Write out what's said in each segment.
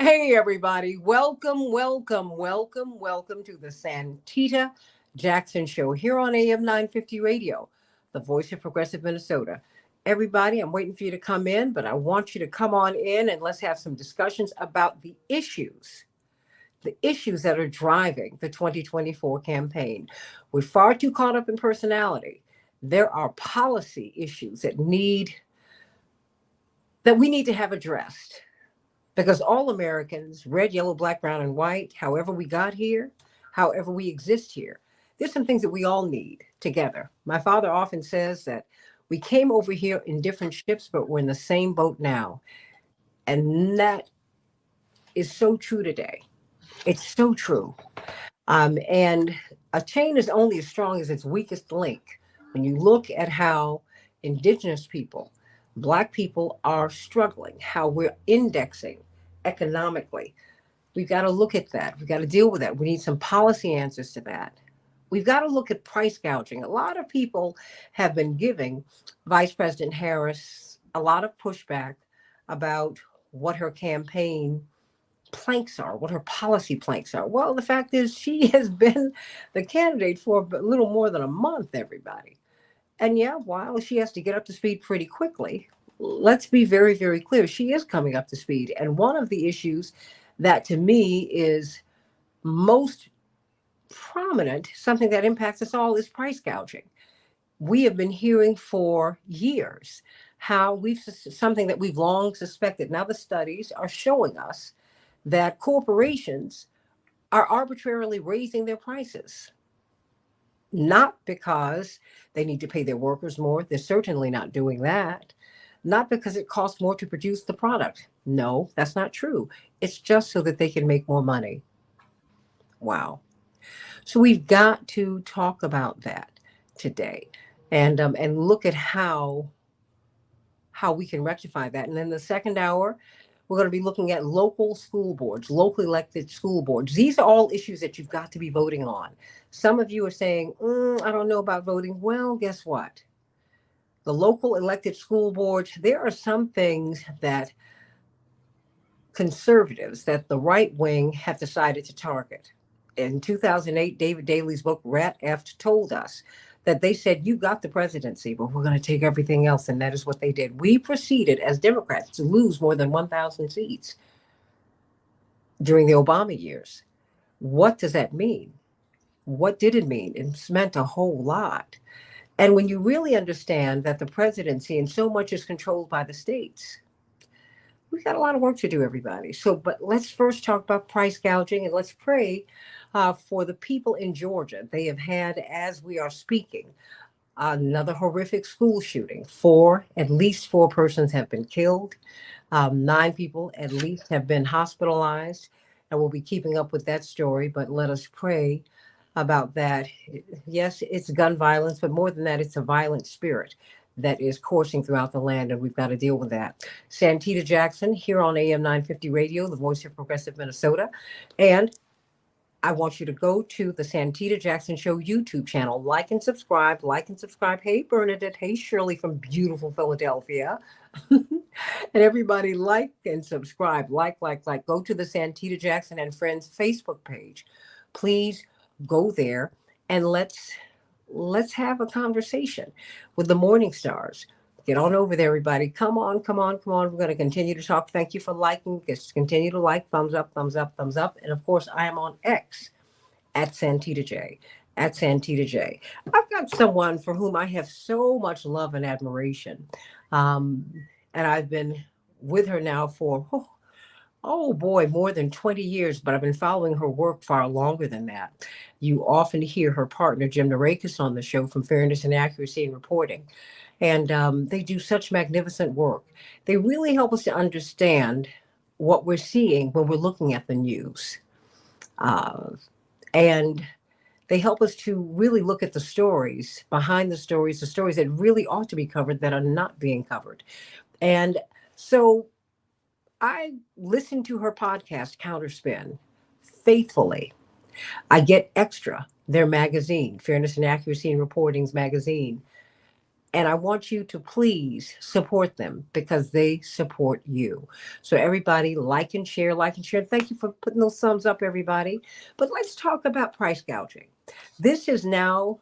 Hey, everybody. Welcome to the Santita Jackson Show here on AM 950 Radio, the voice of progressive Minnesota. Everybody, I'm waiting for you to come in, but I want you to come on in and let's have some discussions about the issues that are driving the 2024 campaign. We're far too caught up in personality. There are policy issues that we need to have addressed because all Americans, red, yellow, black, brown, and white, however we got here, however we exist here, there's some things that we all need together. My father often says that we came over here in different ships, but we're in the same boat now. And that is so true today. It's so true. And a chain is only as strong as its weakest link. When you look at how indigenous people, black people are struggling, how we're indexing economically, we've got to look at that. We've got to deal with that. We need some policy answers to that. We've got to look at price gouging. A lot of people have been giving Vice President Harris a lot of pushback about what her campaign planks are, what her policy planks are. Well, the fact is, she has been the candidate for a little more than a month, everybody. And yeah, while she has to get up to speed pretty quickly, let's be very, very clear. She is coming up to speed. And one of the issues that to me is most prominent, something that impacts us all, is price gouging. We have been hearing for years how something that we've long suspected. Now the studies are showing us that corporations are arbitrarily raising their prices, not because they need to pay their workers more. They're certainly not doing that. Not because it costs more to produce the product. No, that's not true. It's just so that they can make more money. Wow. So we've got to talk about that today, and look at how we can rectify that. And then the second hour, we're going to be looking at local school boards, locally elected school boards. These are all issues that you've got to be voting on. Some of you are saying, I don't know about voting. Well, guess what? The local elected school boards, there are some things that conservatives, that the right wing have decided to target. In 2008, David Daley's book, Rat F, told us that they said, you got the presidency, but we're going to take everything else. And that is what they did. We proceeded as Democrats to lose more than 1,000 seats during the Obama years. What does that mean? What did it mean? It's meant a whole lot. And when you really understand that the presidency and so much is controlled by the states, we've got a lot of work to do, everybody. So, but let's first talk about price gouging, and let's pray for the people in Georgia. They have had, as we are speaking, another horrific school shooting. At least four persons have been killed. 9 people at least have been hospitalized. And we'll be keeping up with that story, but let us pray about that. Yes, it's gun violence, but more than that, it's a violent spirit that is coursing throughout the land, and we've got to deal with that. Santita Jackson here on AM 950 Radio, the voice of progressive Minnesota. And I want you to go to the Santita Jackson Show YouTube channel. Like and subscribe. Like and subscribe. Hey, Bernadette. Hey, Shirley from beautiful Philadelphia. And everybody, like and subscribe. Like. Go to the Santita Jackson and Friends Facebook page. Please go there and let's have a conversation with the Morning Stars. Get on over there, everybody. Come on. We're going to continue to talk. Thank you for liking. Just continue to like. Thumbs up. And of course, I am on X at Santita J. I've got someone for whom I have so much love and admiration. And I've been with her now for, oh boy, more than 20 years, but I've been following her work far longer than that. You often hear her partner, Jim Narakis, on the show from Fairness and Accuracy in Reporting. And they do such magnificent work. They really help us to understand what we're seeing when we're looking at the news. And they help us to really look at the stories, behind the stories that really ought to be covered that are not being covered. And so I listen to her podcast, Counterspin, faithfully. I get Extra, their magazine, Fairness and Accuracy in Reporting's magazine. And I want you to please support them because they support you. So everybody like and share, like and share. Thank you for putting those thumbs up, everybody. But let's talk about price gouging. This is now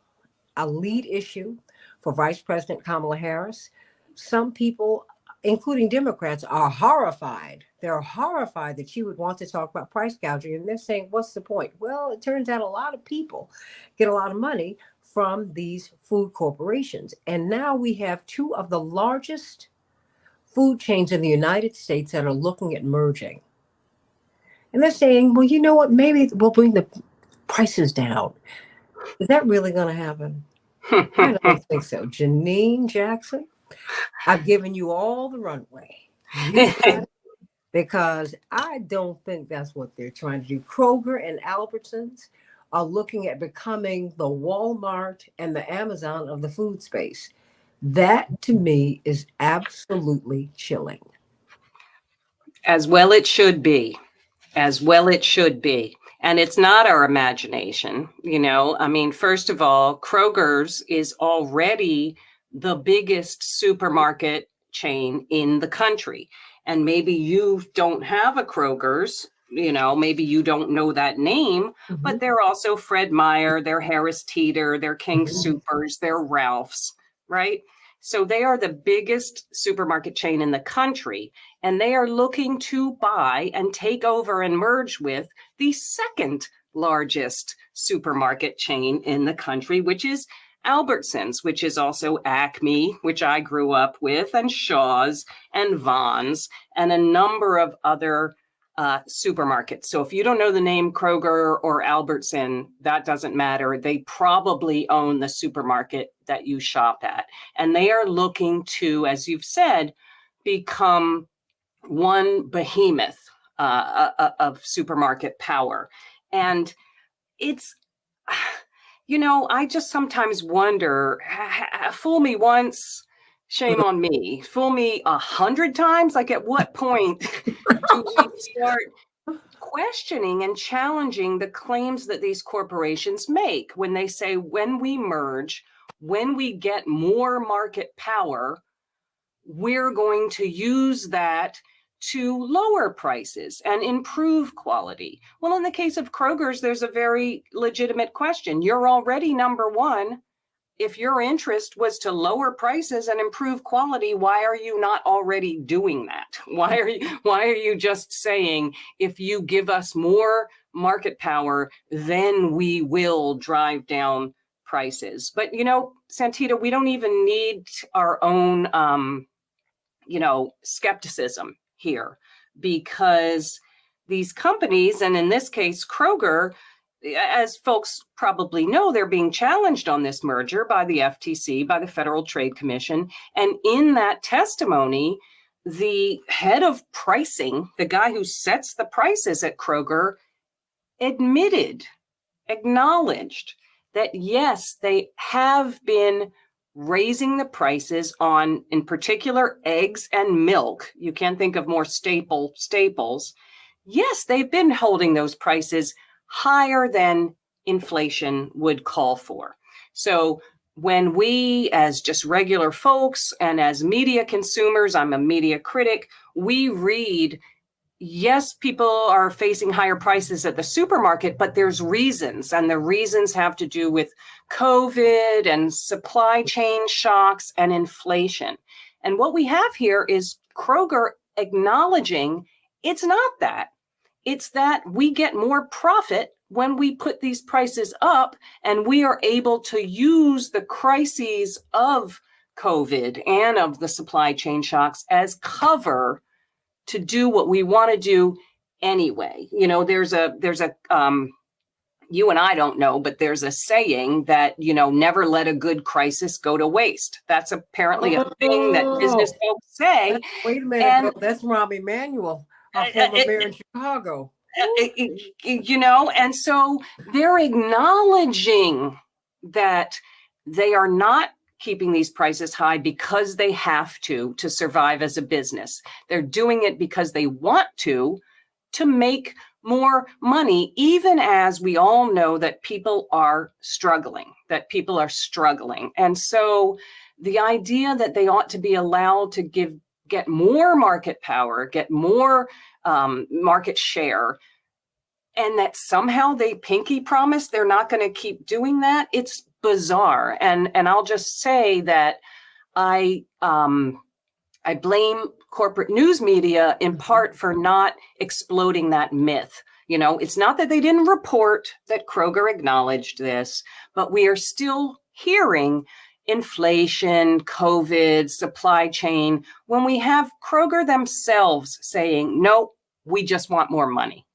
a lead issue for Vice President Kamala Harris. Some people, including Democrats, are horrified. They're horrified that she would want to talk about price gouging. And they're saying, what's the point? Well, it turns out a lot of people get a lot of money from these food corporations. And now we have two of the largest food chains in the United States that are looking at merging. And they're saying, well, you know what? Maybe we'll bring the prices down. Is that really going to happen? I don't think so. Janine Jackson, I've given you all the runway. You got it, because I don't think that's what they're trying to do. Kroger and Albertsons are looking at becoming the Walmart and the Amazon of the food space. That to me is absolutely chilling. As well it should be. As well it should be. And it's not our imagination, you know. I mean, first of all, Kroger's is already the biggest supermarket chain in the country. And maybe you don't have a Kroger's, you know, maybe you don't know that name, but they're also Fred Meyer, they're Harris Teeter, they're King Soopers, they're Ralph's, right? So they are the biggest supermarket chain in the country, and they are looking to buy and take over and merge with the second largest supermarket chain in the country, which is Albertsons, which is also Acme, which I grew up with, and Shaw's and Vons, and a number of other supermarkets. So if you don't know the name Kroger or Albertson, that doesn't matter. They probably own the supermarket that you shop at. And they are looking to, as you've said, become one behemoth of supermarket power. And it's, you know, I just sometimes wonder, fool me once, shame on me. Fool me 100 times? Like, at what point do we start questioning and challenging the claims that these corporations make when they say, when we merge, when we get more market power, we're going to use that to lower prices and improve quality? Well, in the case of Kroger's, there's a very legitimate question. You're already number one. If your interest was to lower prices and improve quality, why are you not already doing that? Why are you just saying, if you give us more market power, then we will drive down prices? But, you know, Santita, we don't even need our own, skepticism here, because these companies, and in this case, Kroger, as folks probably know, they're being challenged on this merger by the FTC, by the Federal Trade Commission. And in that testimony, the head of pricing, the guy who sets the prices at Kroger, acknowledged that, yes, they have been raising the prices on, in particular, eggs and milk. You can't think of more staples. Yes, they've been holding those prices higher than inflation would call for. So when we, as just regular folks and as media consumers, I'm a media critic, we read, yes, people are facing higher prices at the supermarket, but there's reasons, and the reasons have to do with COVID and supply chain shocks and inflation. And what we have here is Kroger acknowledging it's not that. It's that we get more profit when we put these prices up, and we are able to use the crises of COVID and of the supply chain shocks as cover to do what we want to do anyway. You know, there's a you and I don't know, but there's a saying that, you know, never let a good crisis go to waste. That's apparently a thing that business folks say. Wait a minute, that's Rahm Emanuel, our former mayor in Chicago. You know, and so they're acknowledging that they are not keeping these prices high because they have to survive as a business. They're doing it because they want to make more money, even as we all know that people are struggling. And so the idea that they ought to be allowed to get more market power, get more market share, and that somehow they pinky promise they're not going to keep doing that. It's bizarre. And I'll just say that I blame corporate news media in part for not exploding that myth. You know, it's not that they didn't report that Kroger acknowledged this, but we are still hearing inflation, COVID, supply chain, when we have Kroger themselves saying, no, we just want more money.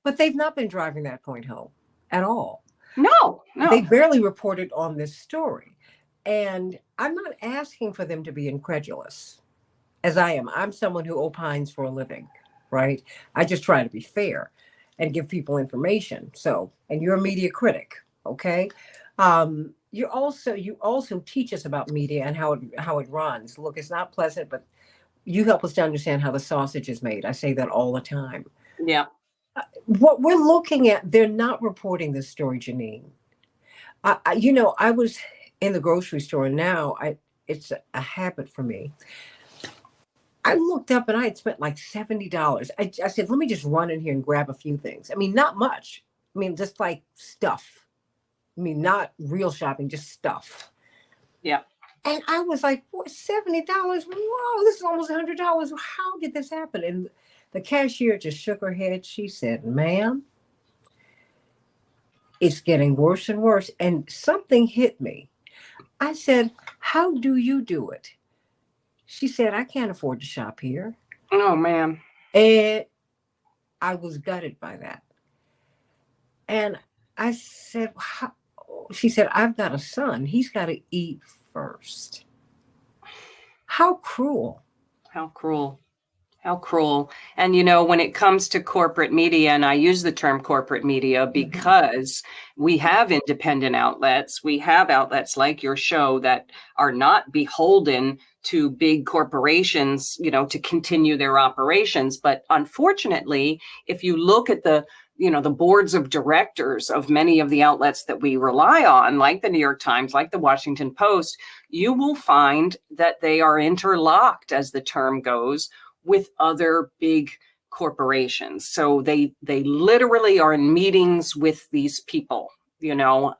But they've not been driving that point home at all. No. They barely reported on this story. And I'm not asking for them to be incredulous, as I am. I'm someone who opines for a living, right? I just try to be fair and give people information. So, and you're a media critic, okay? You also teach us about media and how it runs. Look, it's not pleasant, but you help us to understand how the sausage is made. I say that all the time. Yeah. What we're looking at, they're not reporting this story, Janine. I was in the grocery store, and now it's a habit for me. I looked up and I had spent like $70. I said, let me just run in here and grab a few things. I mean, not much. I mean, just like stuff. I mean, not real shopping, just stuff. Yeah. And I was like, what, $70? Whoa, this is almost $100. How did this happen? And the cashier just shook her head. She said, ma'am, it's getting worse and worse. And something hit me. I said, how do you do it? She said, I can't afford to shop here. Oh, man. And I was gutted by that. And I said, how? She said, I've got a son. He's got to eat first. How cruel. How cruel. How cruel. And, you know, when it comes to corporate media, and I use the term corporate media because we have independent outlets, we have outlets like your show that are not beholden to big corporations, you know, to continue their operations. But unfortunately, if you look at the boards of directors of many of the outlets that we rely on, like the New York Times, like the Washington Post, you will find that they are interlocked, as the term goes, with other big corporations. So they literally are in meetings with these people, you know,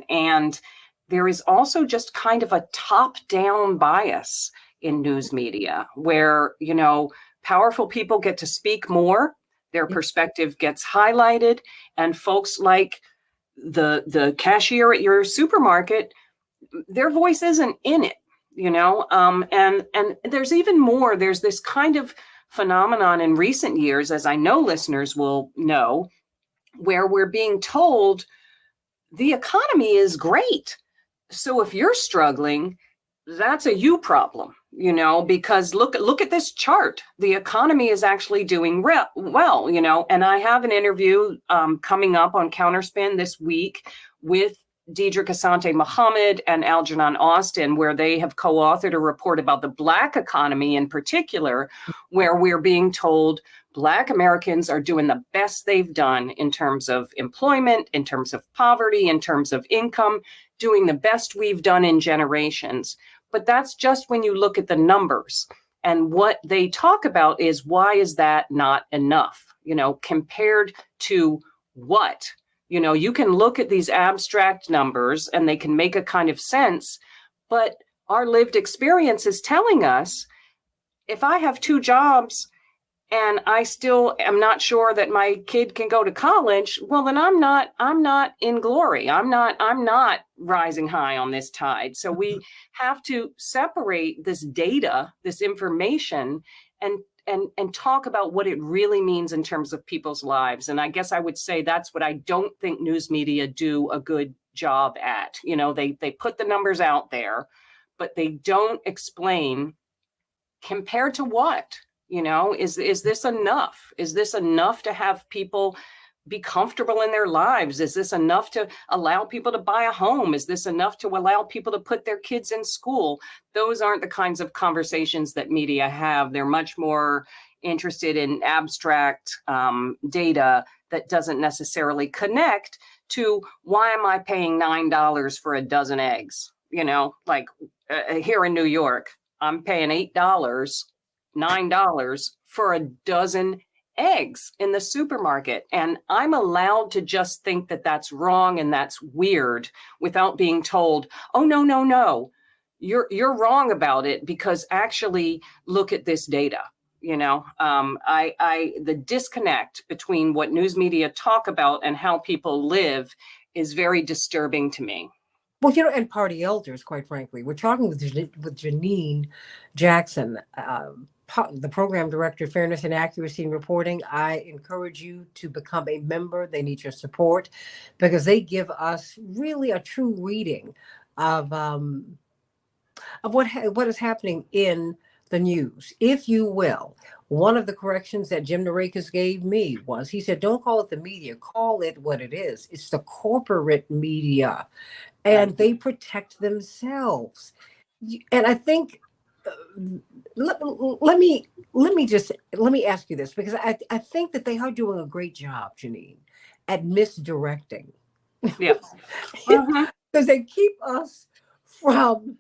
and there is also just kind of a top-down bias in news media where, you know, powerful people get to speak more, their perspective gets highlighted, and folks like the cashier at your supermarket, their voice isn't in it. You know, and there's even more. There's this kind of phenomenon in recent years, as I know listeners will know, where we're being told the economy is great. So if you're struggling, that's a you problem, you know, because look at this chart. The economy is actually doing well, you know, and I have an interview coming up on Counterspin this week with Deidre Asante Muhammad and Algernon Austin, where they have co-authored a report about the Black economy in particular, where we're being told Black Americans are doing the best they've done in terms of employment, in terms of poverty, in terms of income, doing the best we've done in generations. But that's just when you look at the numbers. And what they talk about is, why is that not enough? You know, compared to what? You know, you can look at these abstract numbers and they can make a kind of sense, but our lived experience is telling us, if I have two jobs and I still am not sure that my kid can go to college, well, then I'm not in glory. I'm not rising high on this tide. So we have to separate this data, this information, and talk about what it really means in terms of people's lives. And I guess I would say that's what I don't think news media do a good job at. You know, they put the numbers out there, but they don't explain compared to what. You know, is this enough? Is this enough to have people be comfortable in their lives? Is this enough to allow people to buy a home? Is this enough to allow people to put their kids in school? Those aren't the kinds of conversations that media have. They're much more interested in abstract data that doesn't necessarily connect to, why am I paying $9 for a dozen eggs? like here in New York, I'm paying $8, $9 for a dozen eggs in the supermarket. And I'm allowed to just think that that's wrong and that's weird without being told, oh, no, no, no, you're wrong about it, because actually look at this data. The disconnect between what news media talk about and how people live is very disturbing to me. Well, and party elders, quite frankly. We're talking with Janine Jackson, the program director, Fairness and Accuracy in Reporting. I encourage you to become a member. They need your support because they give us really a true reading of what is happening in the news, if you will. One of the corrections that Jim Narekas gave me was, he said, don't call it the media, call it what it is. It's the corporate media, and they protect themselves. And I think, let me ask you this, because I think that they are doing a great job, Janine, at misdirecting. Yeah. Because they keep us from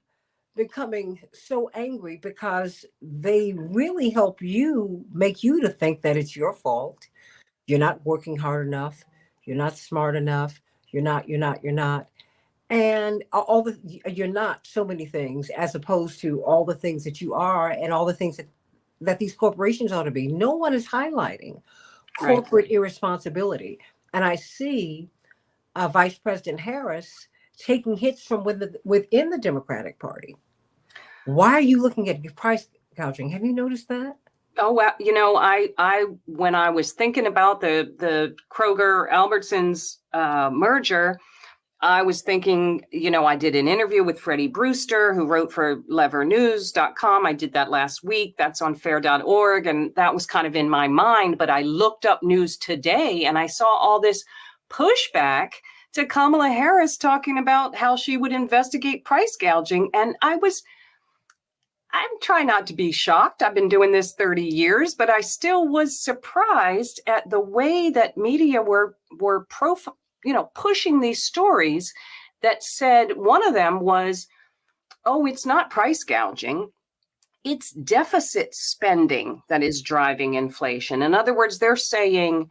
becoming so angry, because they really help make you to think that it's your fault. You're not working hard enough. You're not smart enough. You're not. And you're not so many things, as opposed to all the things that you are, and all the things that these corporations ought to be. No one is highlighting corporate irresponsibility. And I see Vice President Harris taking hits from within the Democratic Party. Why are you looking at price gouging? Have you noticed that? Oh, well, I when I was thinking about the Kroger Albertsons merger, I was thinking, I did an interview with Freddie Brewster, who wrote for levernews.com. I did that last week. That's on fair.org. And that was kind of in my mind. But I looked up News Today and I saw all this pushback to Kamala Harris talking about how she would investigate price gouging. And I'm trying not to be shocked. I've been doing this 30 years, but I still was surprised at the way that media were pushing these stories that said, one of them was, oh, it's not price gouging. It's deficit spending that is driving inflation. In other words, they're saying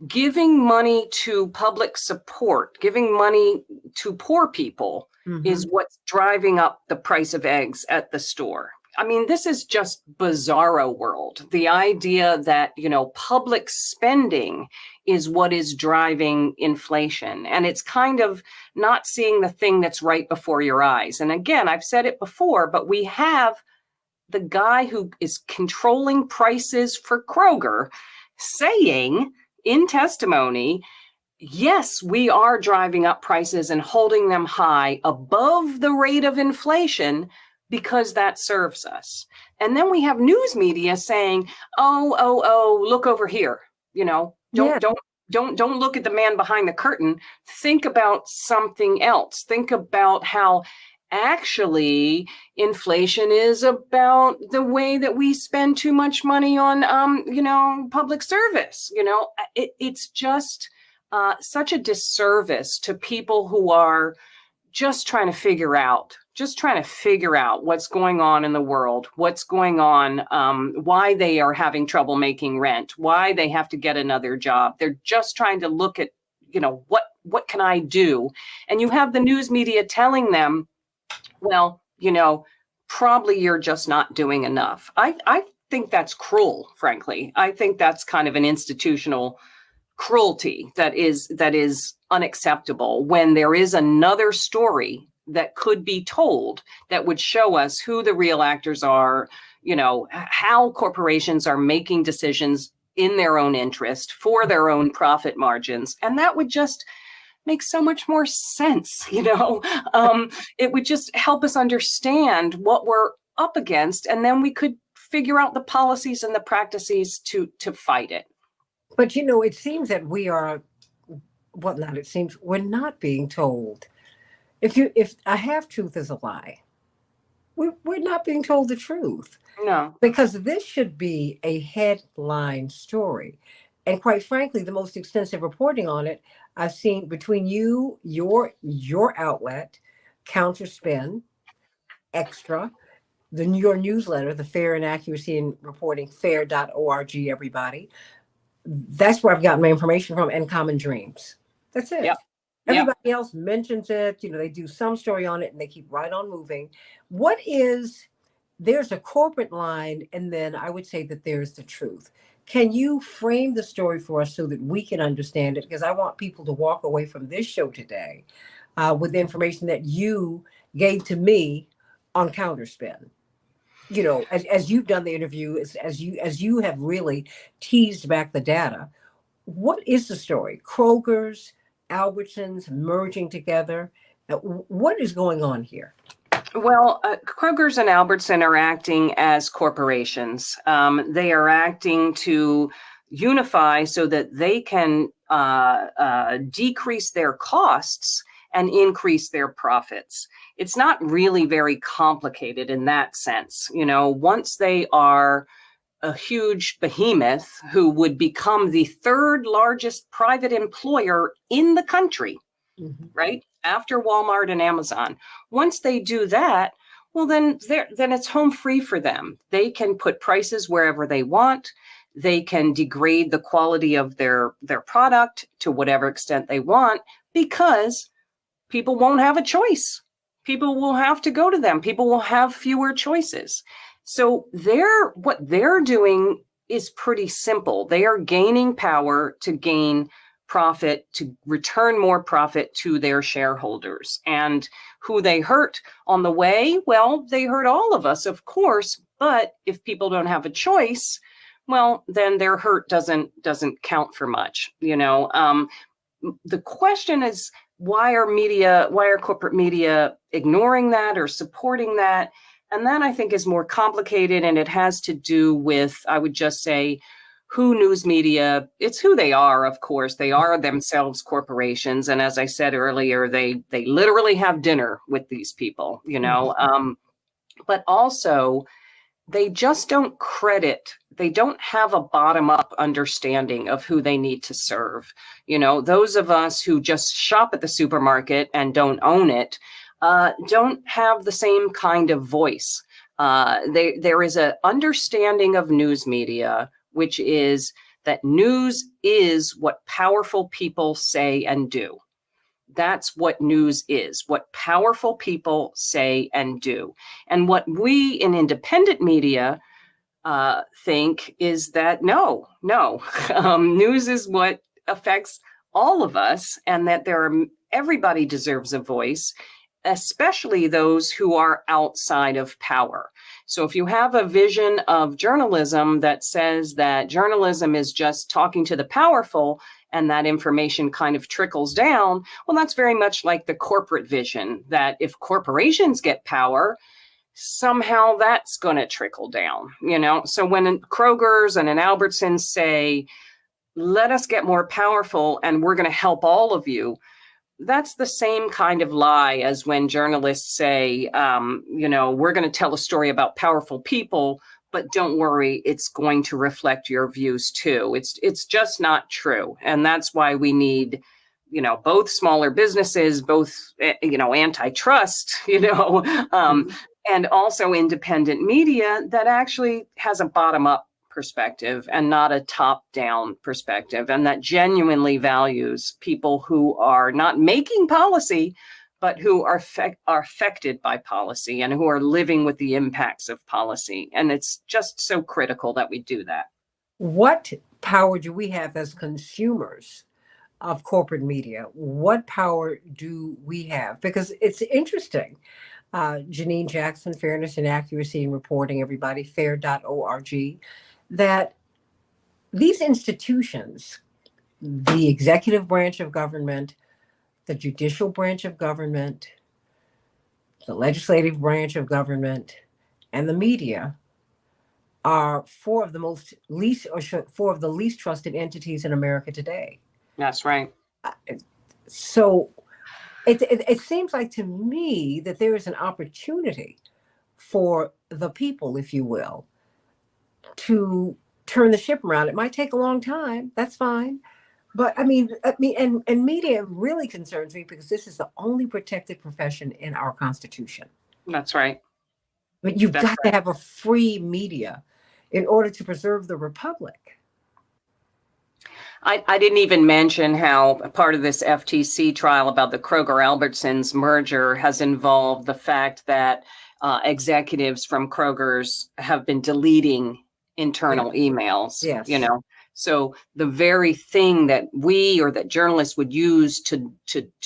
giving money to public support, giving money to poor people is what's driving up the price of eggs at the store. I mean, this is just bizarro world. The idea that, public spending is what is driving inflation. And it's kind of not seeing the thing that's right before your eyes. And again, I've said it before, but we have the guy who is controlling prices for Kroger saying in testimony, yes, we are driving up prices and holding them high above the rate of inflation because that serves us. And then we have news media saying, oh, look over here. Don't look at the man behind the curtain. Think about something else. Think about how actually inflation is about the way that we spend too much money on, public service. It's just such a disservice to people who are just trying to figure out what's going on in the world, what's going on, why they are having trouble making rent, why they have to get another job. They're just trying to look at, what can I do? And you have the news media telling them, well, probably you're just not doing enough. I think that's cruel, frankly. I think that's kind of an institutional cruelty that is unacceptable when there is another story that could be told that would show us who the real actors are, how corporations are making decisions in their own interest for their own profit margins. And that would just make so much more sense. It would just help us understand what we're up against, and then we could figure out the policies and the practices to fight it. But it seems that we're not being told. If a half truth is a lie, we're not being told the truth. No. Because this should be a headline story. And quite frankly, the most extensive reporting on it I've seen between your outlet, Counterspin, Extra, your newsletter, the Fair and Accuracy in Reporting, fair.org, everybody. That's where I've gotten my information from, and Common Dreams. That's it. Yep. Yep. Everybody else mentions it. They do some story on it and they keep right on moving. There's a corporate line, and then I would say that there's the truth. Can you frame the story for us so that we can understand it? Because I want people to walk away from this show today with the information that you gave to me on Counterspin. As you've done the interview, as you have really teased back the data, what is the story? Kroger's, Albertsons merging together. What is going on here? Well, Kroger's and Albertson are acting as corporations. They are acting to unify so that they can decrease their costs and increase their profits. It's not really very complicated in that sense. Once they are a huge behemoth who would become the third largest private employer in the country, right? After Walmart and Amazon. Once they do that, well, then it's home free for them. They can put prices wherever they want. They can degrade the quality of their product to whatever extent they want, because people won't have a choice. People will have to go to them. People will have fewer choices. So what they're doing is pretty simple. They are gaining power to gain profit, to return more profit to their shareholders. And who they hurt on the way, well, they hurt all of us, of course. But if people don't have a choice, well, then their hurt doesn't count for much. The question is, why are corporate media ignoring that or supporting that? And that, I think, is more complicated, and it has to do with, I would just say, who news media, it's who they are, of course. They are themselves corporations. And as I said earlier, they literally have dinner with these people, but also they just don't they don't have a bottom-up understanding of who they need to serve. Those of us who just shop at the supermarket and don't own it, don't have the same kind of voice. There is an understanding of news media, which is that news is what powerful people say and do. That's what news is, what powerful people say and do. And what we in independent media think is that no, news is what affects all of us, and that everybody deserves a voice, especially those who are outside of power. So if you have a vision of journalism that says that journalism is just talking to the powerful and that information kind of trickles down, well, that's very much like the corporate vision, that if corporations get power, somehow that's going to trickle down, So when Kroger's and an Albertsons say, let us get more powerful and we're going to help all of you, that's the same kind of lie as when journalists say, we're going to tell a story about powerful people, but don't worry, it's going to reflect your views too. It's just not true. And that's why we need, both smaller businesses, both, antitrust, and also independent media that actually has a bottom-up perspective and not a top-down perspective, and that genuinely values people who are not making policy, but who are affected by policy and who are living with the impacts of policy. And it's just so critical that we do that. What power do we have as consumers of corporate media? What power do we have? Because it's interesting. Janine Jackson, Fairness and Accuracy in Reporting, everybody, fair.org, that these institutions, the executive branch of government, the judicial branch of government, the legislative branch of government, and the media are four of the least trusted entities in America today. That's right. So it seems like to me that there is an opportunity for the people, if you will, to turn the ship around. It might take a long time. That's fine. But and media really concerns me because this is the only protected profession in our Constitution. That's right. But you've That's got to have a free media in order to preserve the republic. I didn't even mention how part of this FTC trial about the Kroger Albertsons merger has involved the fact that executives from Kroger's have been deleting internal emails, Yes. So the very thing that we or that journalists would use to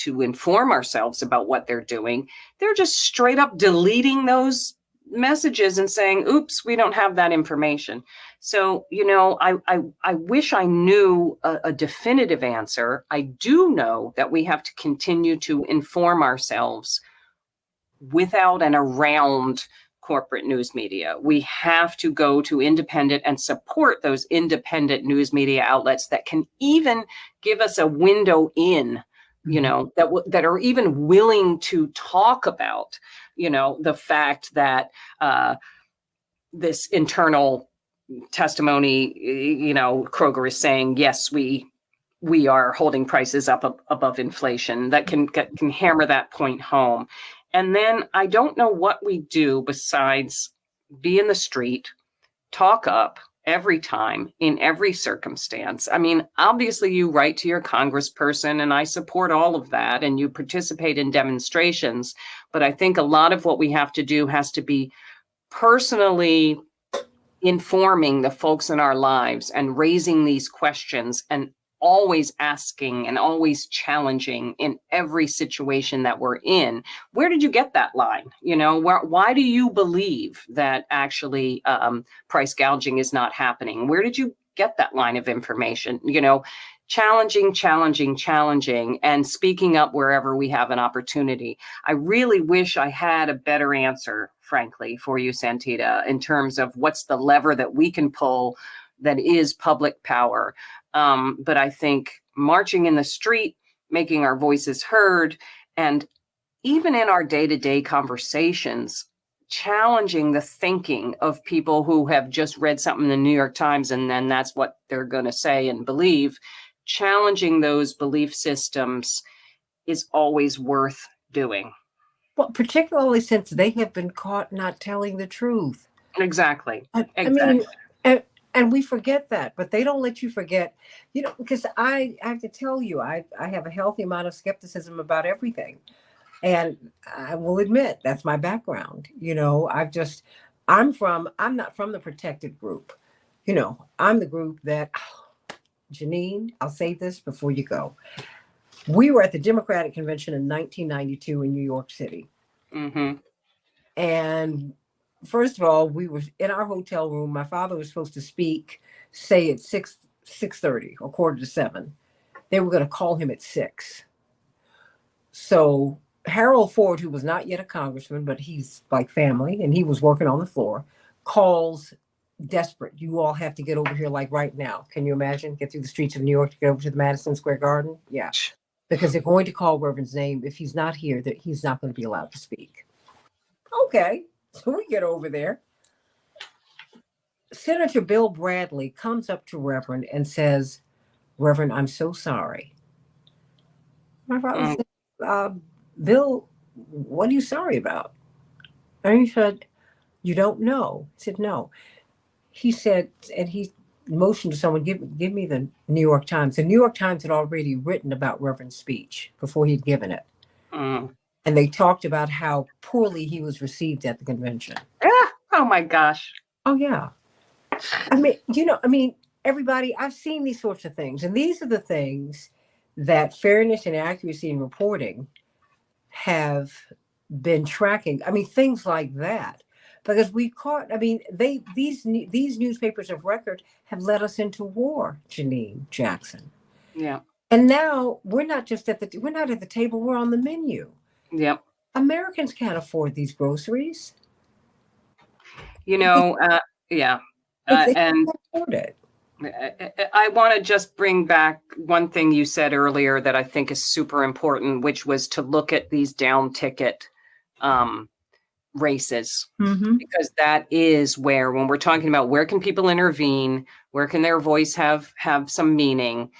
inform ourselves about what they're doing, they're just straight up deleting those messages and saying, oops, we don't have that information. So, I wish I knew a definitive answer. I do know that we have to continue to inform ourselves without and around corporate news media. We have to go to independent and support those independent news media outlets that can even give us a window in, that are even willing to talk about, the fact that this internal testimony, Kroger is saying, yes, we are holding prices up above inflation. That can hammer that point home. And then I don't know what we do besides be in the street, talk up every time in every circumstance. I mean, obviously you write to your congressperson, and I support all of that, and you participate in demonstrations. But I think a lot of what we have to do has to be personally informing the folks in our lives and raising these questions and always asking and always challenging in every situation that we're in. Where did you get that line? Why do you believe that actually price gouging is not happening? Where did you get that line of information? Challenging, and speaking up wherever we have an opportunity. I really wish I had a better answer, frankly, for you, Santita, in terms of what's the lever that we can pull that is public power. But I think marching in the street, making our voices heard, and even in our day-to-day conversations, challenging the thinking of people who have just read something in the New York Times and then that's what they're going to say and believe, challenging those belief systems is always worth doing. Well, particularly since they have been caught not telling the truth. Exactly. I mean, and we forget that, but they don't let you forget, because I have to tell you, I have a healthy amount of skepticism about everything. And I will admit that's my background. I'm not from the protected group. I'm the group that, Janine, I'll say this before you go. We were at the Democratic Convention in 1992 in New York City. Mm-hmm. And first of all, we were in our hotel room. My father was supposed to speak, say at 6:30 or 6:45. They were going to call him at 6. So Harold Ford, who was not yet a congressman, but he's like family, and he was working on the floor, calls desperate. You all have to get over here like right now. Can you imagine? Get through the streets of New York to get over to the Madison Square Garden? Yeah. Because they're going to call Reverend's name. If he's not here, that he's not going to be allowed to speak. Okay. So we get over there. Senator Bill Bradley comes up to Reverend and says, Reverend, I'm so sorry. My father said, Bill, what are you sorry about? And he said, you don't know. I said, no. He said, and he motioned to someone, give me the New York Times. The New York Times had already written about Reverend's speech before he'd given it. Mm. And they talked about how poorly he was received at the convention. Oh my gosh. Oh, yeah. Everybody, I've seen these sorts of things. And these are the things that fairness and accuracy in reporting have been tracking. Things like that. Because these newspapers of record have led us into war, Janine Jackson. Yeah. And now we're not at the table, we're on the menu. Yep. Americans can't afford these groceries. Yeah. They And can't afford it. I want to just bring back one thing you said earlier that I think is super important, which was to look at these down ticket races, because that is where, when we're talking about where can people intervene, where can their voice have some meaning,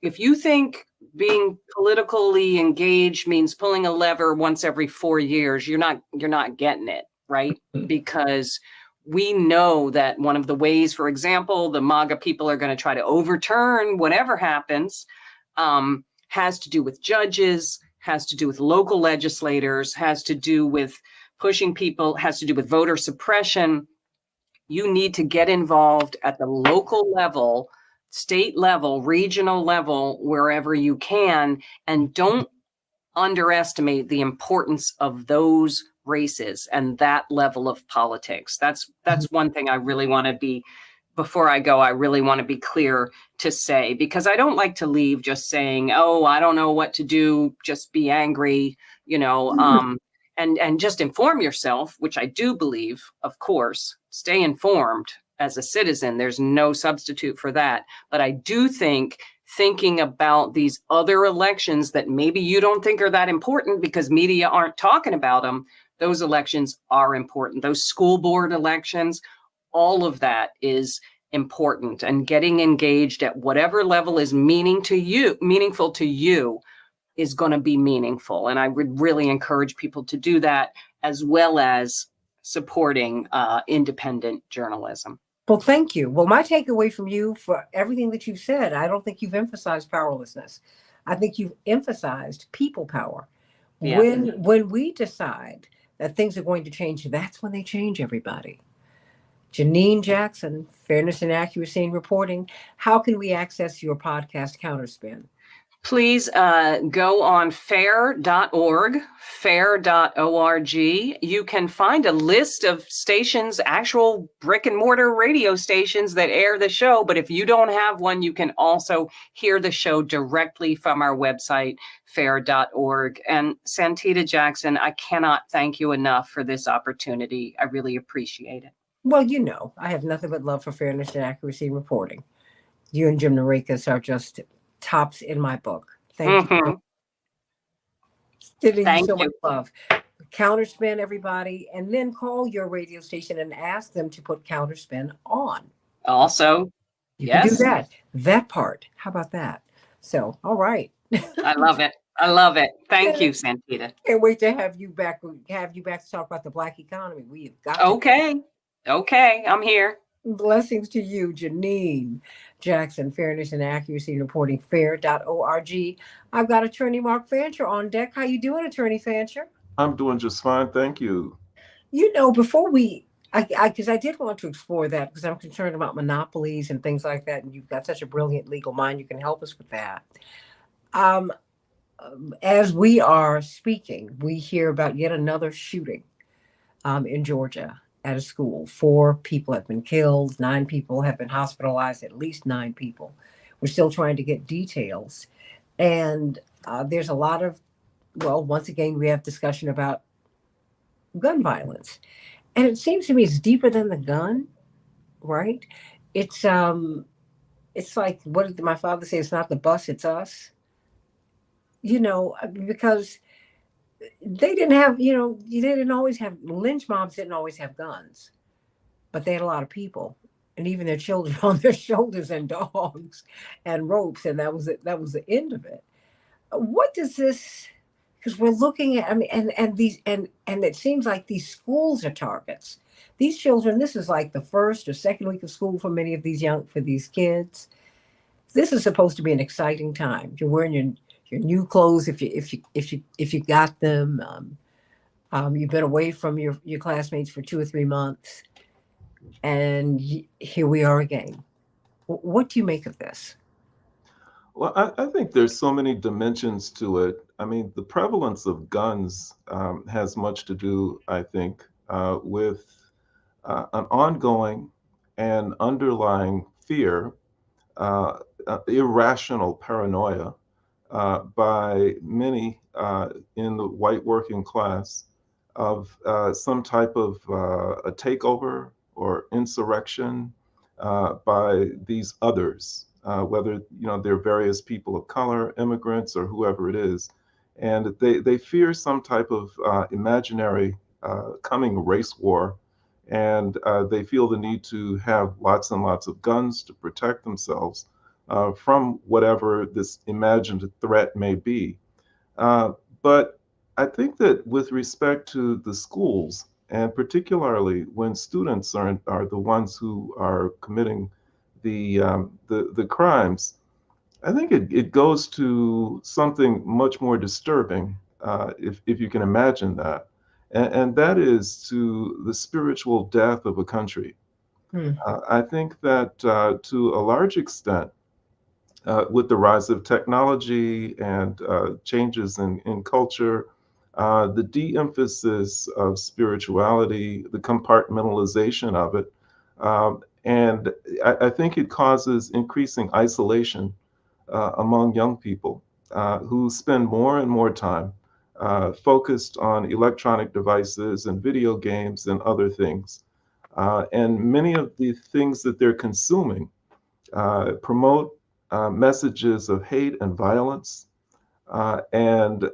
if you think being politically engaged means pulling a lever once every 4 years, you're not getting it, right? Because we know that one of the ways, for example, the MAGA people are going to try to overturn whatever happens, has to do with judges, has to do with local legislators, has to do with pushing people, has to do with voter suppression. You need to get involved at the local level, state level, regional level, wherever you can, and don't underestimate the importance of those races and that level of politics. That's one thing I really want to be, before I go, I really want to be clear to say, because I don't like to leave just saying, oh, I don't know what to do, just be angry, and just inform yourself, which I do believe, of course, stay informed as a citizen. There's no substitute for that. But I do think thinking about these other elections that maybe you don't think are that important because media aren't talking about them, those elections are important. Those school board elections, all of that is important, and getting engaged at whatever level is meaningful to you is going to be meaningful. And I would really encourage people to do that, as well as supporting independent journalism. Well, thank you. Well, my takeaway from you for everything that you've said, I don't think you've emphasized powerlessness. I think you've emphasized people power. Yeah. When we decide that things are going to change, that's when they change, everybody. Janine Jackson, Fairness and Accuracy in Reporting. How can we access your podcast, Counterspin? Please go on fair.org, fair.org. You can find a list of stations, actual brick and mortar radio stations that air the show. But if you don't have one, you can also hear the show directly from our website, fair.org. And Santita Jackson, I cannot thank you enough for this opportunity. I really appreciate it. Well, I have nothing but love for Fairness and Accuracy in Reporting. You and Jim Narekas are just tops in my book. Thank you. Sending you so much love. Counterspin, everybody, and then call your radio station and ask them to put Counterspin on. Also, you can do that. That part. How about that? So, all right. I love it. I love it. Thank you, Santita. Can't wait to have you back. Have you back to talk about the Black economy. We have got. Okay, I'm here. Blessings to you, Janine Jackson, Fairness and Accuracy Reporting, fair.org. I've got Attorney Mark Fancher on deck. How you doing, Attorney Fancher? I'm doing just fine, thank you. Before because I did want to explore that because I'm concerned about monopolies and things like that, and you've got such a brilliant legal mind, you can help us with that. As we are speaking, we hear about yet another shooting in Georgia at a school. 4 people have been killed. 9 people have been hospitalized, at least 9 people. We're still trying to get details. And there's a lot of, once again, we have discussion about gun violence. And it seems to me it's deeper than the gun, right? It's like, what did my father say? It's not the bus, it's us. Because they didn't have, they didn't always have, lynch mobs didn't always have guns, but they had a lot of people and even their children on their shoulders and dogs and ropes. And that was it. That was the end of it. What does this, because we're looking at, and it seems like these schools are targets. These children, this is like the first or second week of school for many of these kids. This is supposed to be an exciting time. You're wearing your new clothes if you got them. You've been away from your classmates for 2 or 3 months, and here we are again. What do you make of this? Well, I think there's so many dimensions to it. The prevalence of guns has much to do, I think, with an ongoing and underlying fear, irrational paranoia by many in the white working class of some type of a takeover or insurrection by these others, whether they're various people of color, immigrants, or whoever it is, and they fear some type of imaginary coming race war, and they feel the need to have lots and lots of guns to protect themselves from whatever this imagined threat may be. But I think that with respect to the schools, and particularly when students are the ones who are committing the crimes, I think it goes to something much more disturbing, if you can imagine that, and that is to the spiritual death of a country. Hmm. I think that to a large extent, with the rise of technology and changes in culture, the de-emphasis of spirituality, the compartmentalization of it, and I think it causes increasing isolation among young people who spend more and more time focused on electronic devices and video games and other things. And many of the things that they're consuming promote messages of hate and violence, and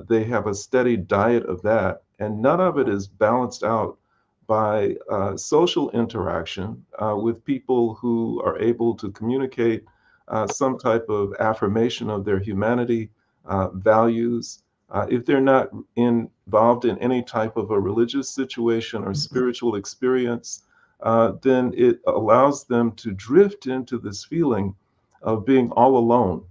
they have a steady diet of that, and none of it is balanced out by social interaction with people who are able to communicate some type of affirmation of their humanity, values. If they're not involved in any type of a religious situation or Mhm. spiritual experience, then it allows them to drift into this feeling of being all alone,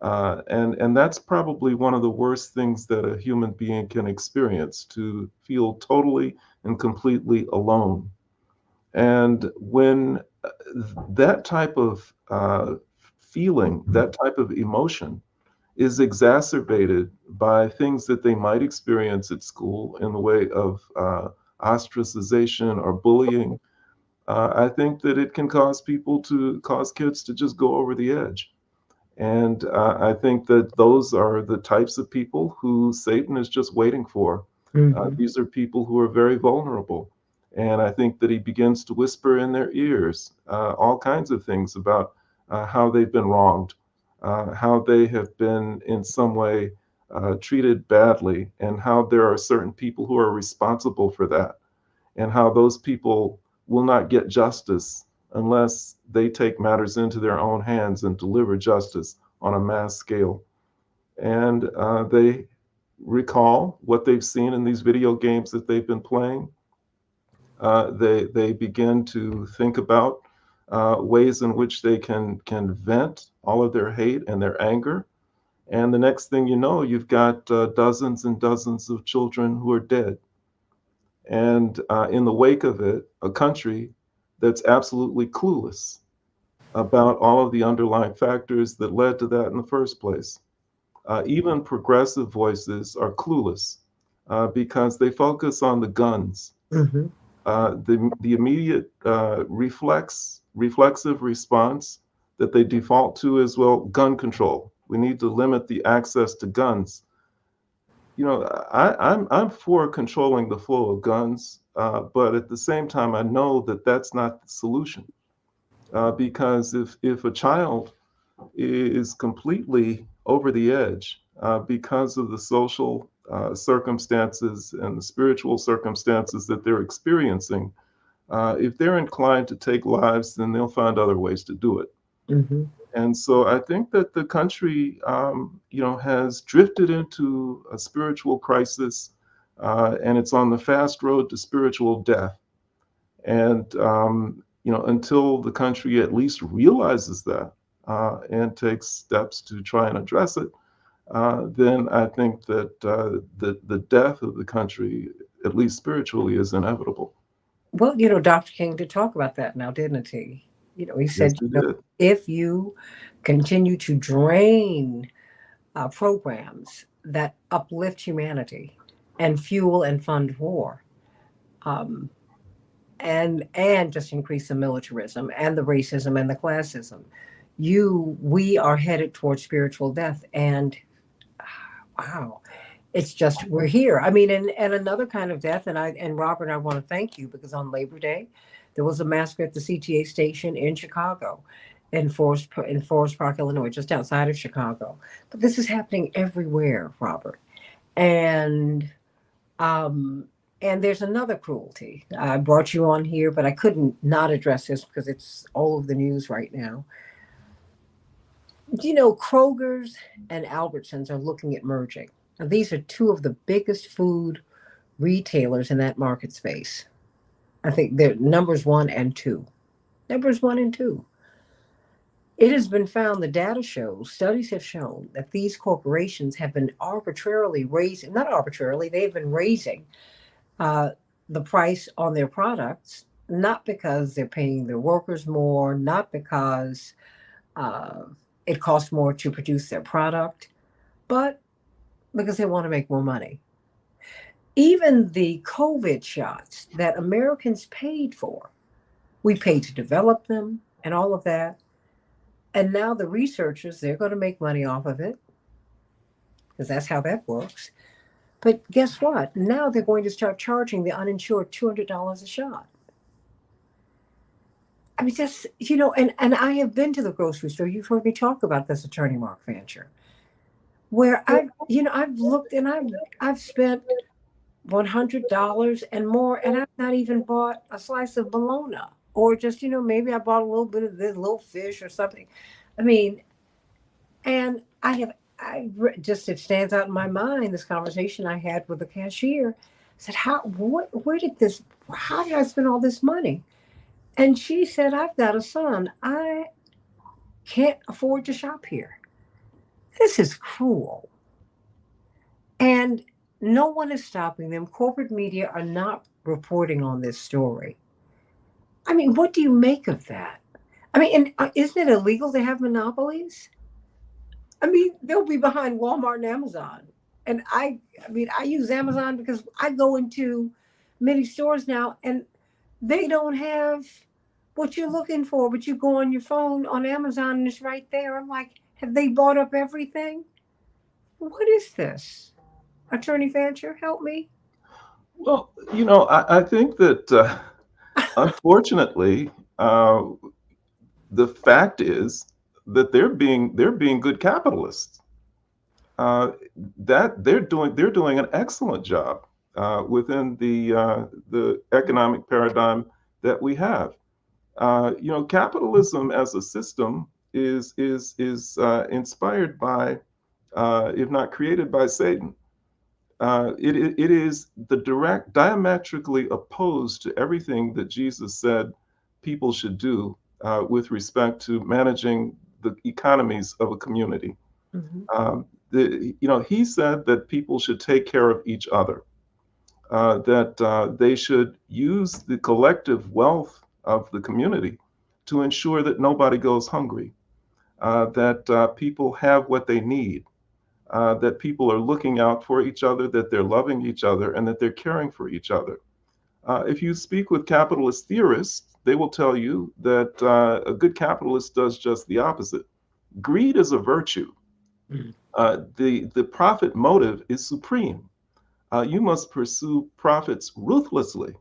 and that's probably one of the worst things that a human being can experience, to feel totally and completely alone. And when that type of feeling, that type of emotion is exacerbated by things that they might experience at school in the way of ostracization or bullying, I think that it can cause kids to just go over the edge. And I think that those are the types of people who Satan is just waiting for. Mhm. These are people who are very vulnerable. And I think that he begins to whisper in their ears all kinds of things about how they've been wronged, how they have been in some way treated badly, and how there are certain people who are responsible for that, and how those people will not get justice unless they take matters into their own hands and deliver justice on a mass scale. And they recall what they've seen in these video games that they've been playing. They begin to think about ways in which they can vent all of their hate and their anger. And the next thing you know, you've got dozens and dozens of children who are dead. And in the wake of it, a country that's absolutely clueless about all of the underlying factors that led to that in the first place. Even progressive voices are clueless because they focus on the guns. Mhm. The immediate reflexive response that they default to is, well, gun control. We need to limit the access to guns. You know, I'm for controlling the flow of guns, but at the same time, I know that that's not the solution. Because if a child is completely over the edge because of the social circumstances and the spiritual circumstances that they're experiencing, if they're inclined to take lives, then they'll find other ways to do it. Mhm. And so I think that the country, has drifted into a spiritual crisis, and it's on the fast road to spiritual death. And until the country at least realizes that and takes steps to try and address it, then I think that the death of the country, at least spiritually, is inevitable. Well, Dr. King did talk about that now, didn't he? He Yes, said, it did. if you continue to drain programs that uplift humanity and fuel and fund war, um, and just increase the militarism and the racism and the classism, we are headed towards spiritual death. And wow, it's just we're here. I mean, and another kind of death. And Robert, I want to thank you because on Labor Day, there was a massacre at the CTA station in Chicago, in Forest Park, Illinois, just outside of Chicago. But this is happening everywhere, Robert. And um, and there's another cruelty. I brought you on here, but I couldn't not address this because it's all over the news right now. Kroger's and Albertsons are looking at merging. Now, these are two of the biggest food retailers in that market space. I think they're numbers one and two. Numbers one and two. It has been found, the data shows, studies have shown that these corporations have been arbitrarily raising, not arbitrarily, they've been raising uh, the price on their products, not because they're paying their workers more, not because uh, it costs more to produce their product, but because they want to make more money. Even the COVID shots that Americans paid for, we paid to develop them and all of that. And now the researchers, they're going to make money off of it because that's how that works. But guess what? Now they're going to start charging the uninsured $200 a shot. I mean, just, and I have been to the grocery store. You've heard me talk about this, Attorney Mark Fancher, where I've looked and I've spent $100 and more, and I've not even bought a slice of bologna, or just, maybe I bought a little bit of this little fish or something. I mean, and just, it stands out in my mind, this conversation I had with the cashier. I said, how did I spend all this money? And she said, I've got a son. I can't afford to shop here. This is cruel. And no one is stopping them. Corporate media are not reporting on this story. I mean, what do you make of that? I mean, and isn't it illegal to have monopolies? I mean, they'll be behind Walmart and Amazon. And I use Amazon because I go into many stores now and they don't have what you're looking for, but you go on your phone on Amazon and it's right there. I'm like, have they bought up everything? What is this? Attorney Fancher, help me. Well, I think that unfortunately, the fact is that they're being good capitalists. That they're doing an excellent job within the economic paradigm that we have. Capitalism as a system is inspired by, if not created by Satan. It is the direct diametrically opposed to everything that Jesus said people should do with respect to managing the economies of a community. Mhm. He said that people should take care of each other, that they should use the collective wealth of the community to ensure that nobody goes hungry, that people have what they need, that people are looking out for each other, that they're loving each other, and that they're caring for each other. If you speak with capitalist theorists, they will tell you that a good capitalist does just the opposite. Greed is a virtue. Mm. The profit motive is supreme. You must pursue profits ruthlessly.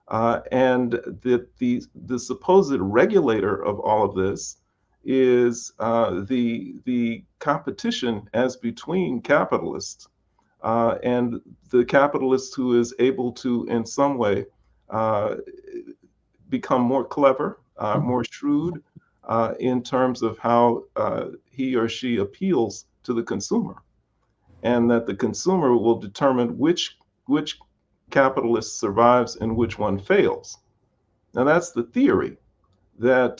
And the supposed regulator of all of this is the competition as between capitalists, and the capitalist who is able to, in some way, uh, become more clever, more shrewd in terms of how he or she appeals to the consumer, and that the consumer will determine which capitalist survives and which one fails. Now that's the theory, that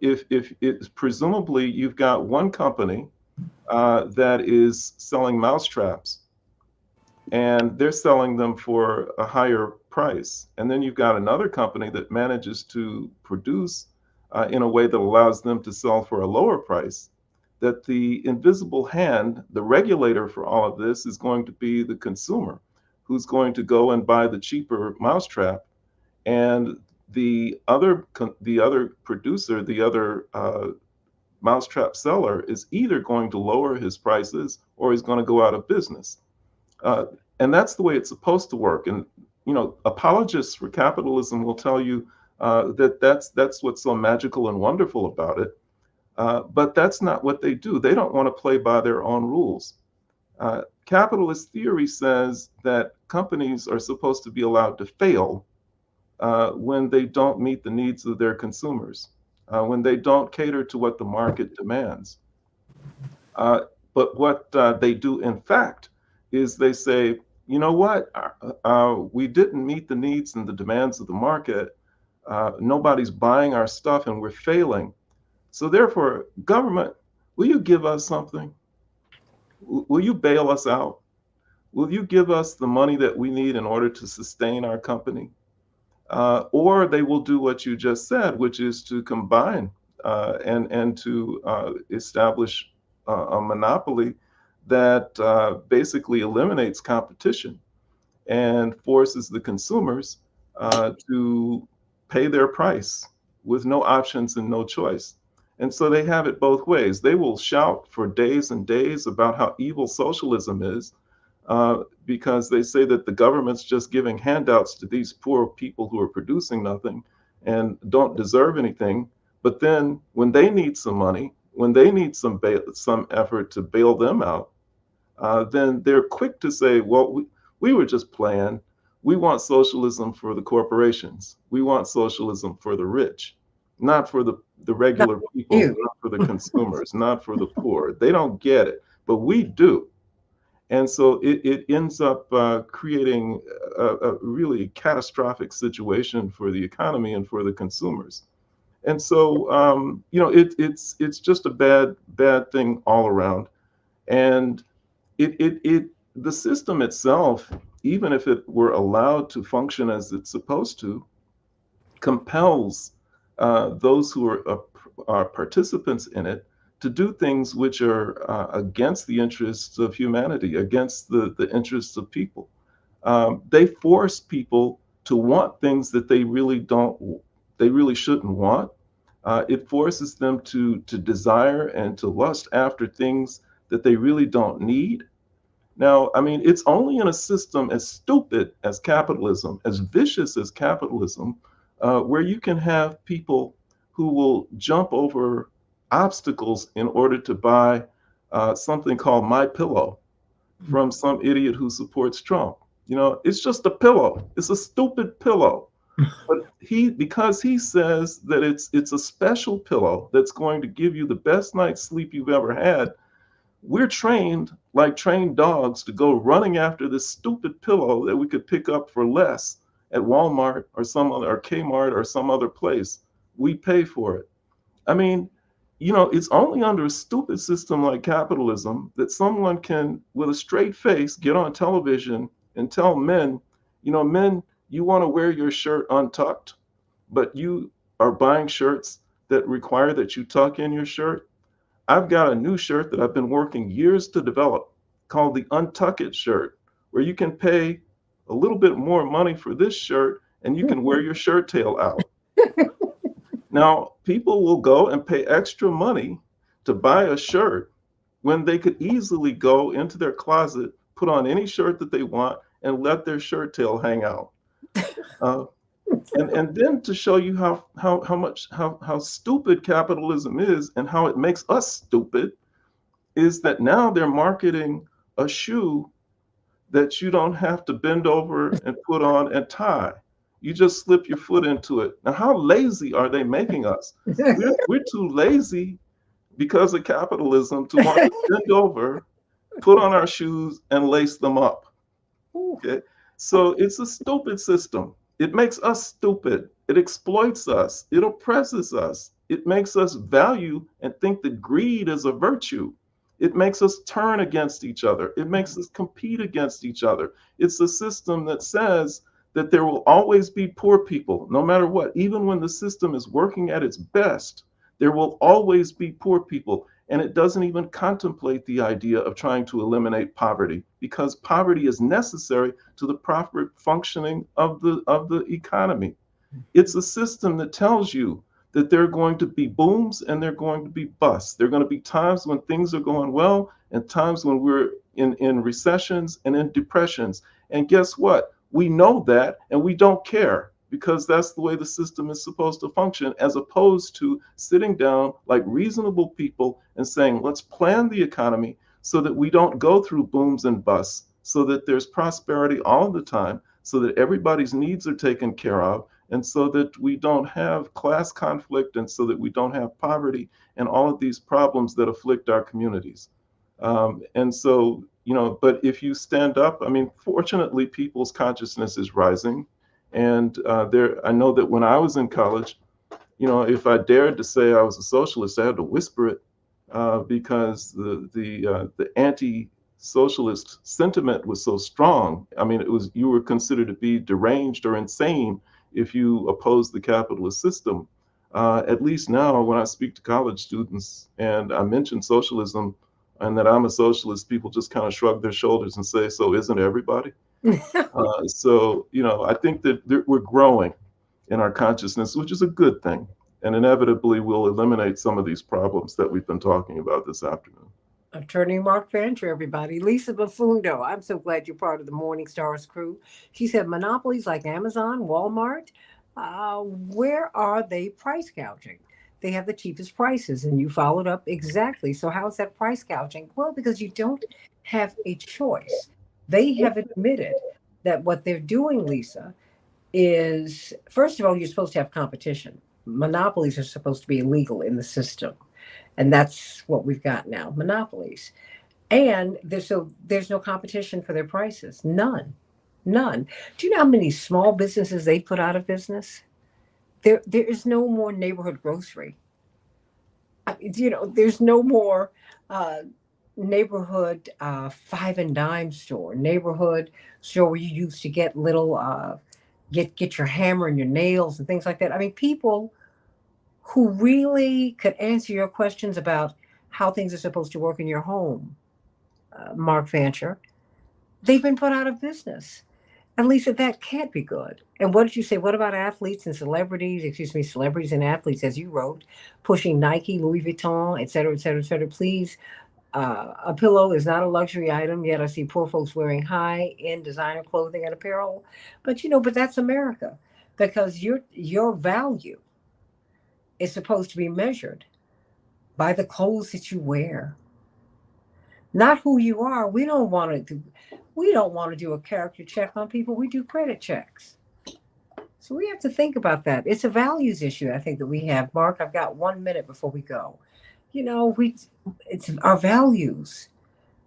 if it's presumably you've got one company that is selling mousetraps, and they're selling them for a higher price. And then you've got another company that manages to produce in a way that allows them to sell for a lower price. That the invisible hand, the regulator for all of this, is going to be the consumer, who's going to go and buy the cheaper mousetrap, and the other producer, the other mousetrap seller, is either going to lower his prices or he's going to go out of business. Uh, and that's the way it's supposed to work. And apologists for capitalism will tell you that that's what's so magical and wonderful about it. But that's not what they do. They don't want to play by their own rules. Capitalist theory says that companies are supposed to be allowed to fail when they don't meet the needs of their consumers, when they don't cater to what the market demands. Uh, but what they do, in fact, is they say, you know what, we didn't meet the needs and the demands of the market. Nobody's buying our stuff and we're failing. So therefore, government, will you give us something? Will you bail us out? Will you give us the money that we need in order to sustain our company? Or they will do what you just said, which is to combine and to establish a monopoly that basically eliminates competition and forces the consumers to pay their price with no options and no choice. And so they have it both ways. They will shout for days and days about how evil socialism is, because they say that the government's just giving handouts to these poor people who are producing nothing and don't deserve anything. But then when they need some money, when they need some effort to bail them out, then they're quick to say, well, we were just playing. We want socialism for the corporations. We want socialism for the rich, not for the Not regular people, you. not for the consumers, not for the poor. They don't get it, but we do. And so it ends up creating a really catastrophic situation for the economy and for the consumers. And so, it's just a bad thing all around. And the system itself, even if it were allowed to function as it's supposed to, compels those who are participants in it to do things which are against the interests of humanity, against the interests of people. They force people to want things that they really shouldn't want. It forces them to desire and to lust after things that they really don't need. Now, I mean, it's only in a system as stupid as capitalism, as vicious as capitalism, where you can have people who will jump over obstacles in order to buy something called My Pillow from some idiot who supports Trump. It's just a pillow. It's a stupid pillow. But because he says that it's a special pillow that's going to give you the best night's sleep you've ever had, we're trained like trained dogs to go running after this stupid pillow that we could pick up for less at Walmart or some other or Kmart or some other place. We pay for it. I mean, it's only under a stupid system like capitalism that someone can, with a straight face, get on television and tell men, men, you want to wear your shirt untucked, but you are buying shirts that require that you tuck in your shirt. I've got a new shirt that I've been working years to develop called the Untuck It shirt, where you can pay a little bit more money for this shirt and you can wear your shirt tail out. Now, people will go and pay extra money to buy a shirt when they could easily go into their closet, put on any shirt that they want, and let their shirt tail hang out. Uh, and then to show you how stupid capitalism is and how it makes us stupid is that now they're marketing a shoe that you don't have to bend over and put on and tie. You just slip your foot into it. Now, how lazy are they making us? We're too lazy because of capitalism to want to bend over, put on our shoes, and lace them up. Okay. So it's a stupid system. It makes us stupid. It exploits us. It oppresses us. It makes us value and think that greed is a virtue. It makes us turn against each other. It makes us compete against each other. It's a system that says that there will always be poor people, no matter what. Even when the system is working at its best, there will always be poor people. And it doesn't even contemplate the idea of trying to eliminate poverty because poverty is necessary to the proper functioning of the economy. It's a system that tells you that there are going to be booms and there are going to be busts. There are going to be times when things are going well and times when we're in recessions and in depressions. And guess what? We know that and we don't care because that's the way the system is supposed to function, as opposed to sitting down like reasonable people and saying, let's plan the economy so that we don't go through booms and busts, so that there's prosperity all the time, so that everybody's needs are taken care of, and so that we don't have class conflict, and so that we don't have poverty and all of these problems that afflict our communities. And so, but if you stand up, I mean, fortunately, people's consciousness is rising. And I know that when I was in college, if I dared to say I was a socialist, I had to whisper it because the anti-socialist sentiment was so strong. I mean, you were considered to be deranged or insane if you opposed the capitalist system. At least now, when I speak to college students and I mention socialism and that I'm a socialist, people just kind of shrug their shoulders and say, "So isn't everybody?" So, I think that we're growing in our consciousness, which is a good thing. And inevitably, we'll eliminate some of these problems that we've been talking about this afternoon. Attorney Mark Fancher, everybody. Lisa Bufundo, I'm so glad you're part of the Morning Stars crew. She said monopolies like Amazon, Walmart, where are they price gouging? They have the cheapest prices, and you followed up exactly. So, how is that price gouging? Well, because you don't have a choice. They have admitted that what they're doing, Lisa, is first of all, you're supposed to have competition. Monopolies are supposed to be illegal in the system. And that's what we've got now, monopolies. And there's no competition for their prices. None. None. Do you know how many small businesses they put out of business? There is no more neighborhood grocery. There's no more uh, neighborhood five and dime store, neighborhood store where you used to get little get your hammer and your nails and things like that. I mean, people who really could answer your questions about how things are supposed to work in your home, Mark Fancher, they've been put out of business. And Lisa, that can't be good. And what did you say? What about athletes and celebrities, excuse me, celebrities and athletes, as you wrote, pushing Nike, Louis Vuitton, et cetera, et cetera, et cetera? Please, a pillow is not a luxury item, yet I see poor folks wearing high-end designer clothing and apparel. But that's America, because your value is supposed to be measured by the clothes that you wear, not who you are. We don't want to do a character check on people. We do credit checks. So we have to think about that. It's a values issue, I think, that we have. Mark, I've got 1 minute before we go. It's our values.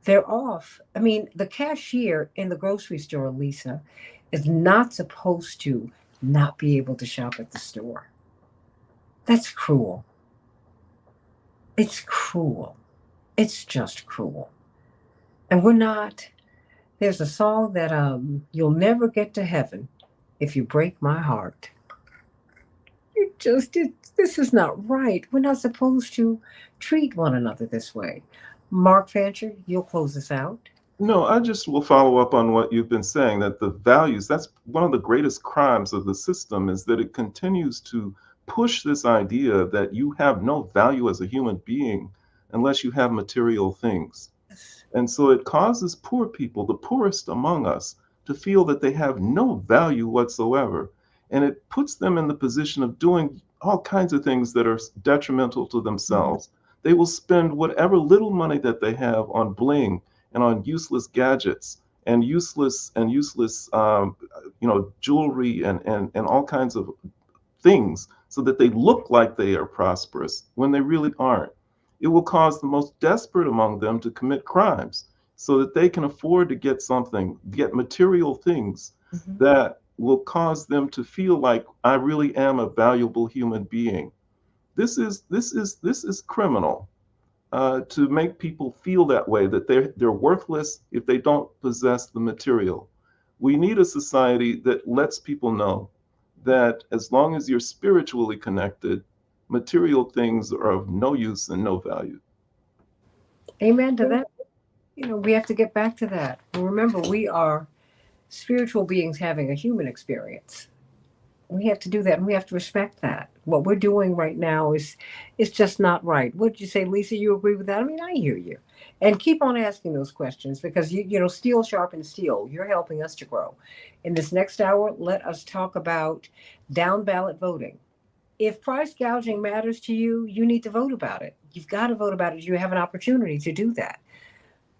They're off. I mean, the cashier in the grocery store, Lisa, is not supposed to not be able to shop at the store. That's cruel. It's cruel. It's just cruel. And we're not. There's a song that you'll never get to heaven if you break my heart. This is not right. We're not supposed to treat one another this way. Mark Fancher, you'll close us out. No, I just will follow up on what you've been saying, that the values, that's one of the greatest crimes of the system, is that it continues to push this idea that you have no value as a human being unless you have material things. And so it causes poor people, the poorest among us, to feel that they have no value whatsoever. And it puts them in the position of doing all kinds of things that are detrimental to themselves. They will spend whatever little money that they have on bling and on useless gadgets and useless jewelry and all kinds of things so that they look like they are prosperous when they really aren't. It will cause the most desperate among them to commit crimes so that they can afford to get material things that will cause them to feel like I really am a valuable human being. This is criminal to make people feel that way, that they're worthless if they don't possess the material. We need a society that lets people know that as long as you're spiritually connected, material things are of no use and no value. Amen to that. We have to get back to that. Remember, we are spiritual beings having a human experience. We have to do that, and we have to respect that. What we're doing right now is just not right. Would you say, Lisa? You agree with that? I mean, I hear you, and keep on asking those questions, because steel sharpens steel. You're helping us to grow. In this next hour, let us talk about down ballot voting. If price gouging matters to you, you need to vote about it. You've got to vote about it. You have an opportunity to do that.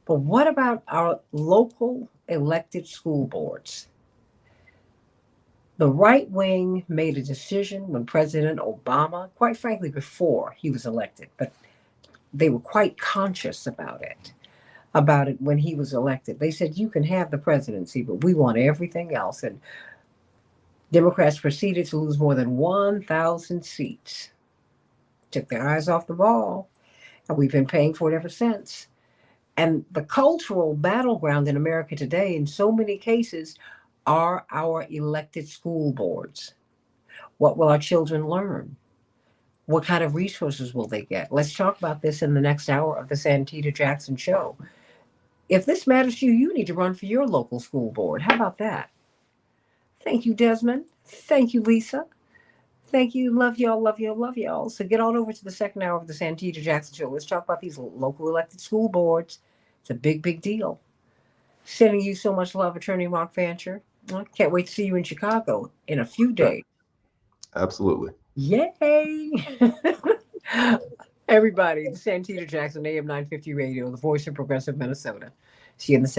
But what about our local elected school boards? The right wing made a decision when President Obama, quite frankly, before he was elected, but they were quite conscious about it when he was elected. They said, you can have the presidency, but we want everything else. And Democrats proceeded to lose more than 1,000 seats. Took their eyes off the ball, and we've been paying for it ever since. And the cultural battleground in America today, in so many cases, are our elected school boards. What will our children learn? What kind of resources will they get? Let's talk about this in the next hour of the Santita Jackson Show. If this matters to you, you need to run for your local school board. How about that? Thank you, Desmond. Thank you, Lisa. Thank you. Love y'all, love y'all, love y'all. So get on over to the second hour of the Santita Jackson Show. Let's talk about these local elected school boards. It's a big, big deal. Sending you so much love, Attorney Mark Fancher. I can't wait to see you in Chicago in a few days. Absolutely. Yay! Everybody, the Santita Jackson AM 950 Radio, the voice of progressive Minnesota. See you in the second.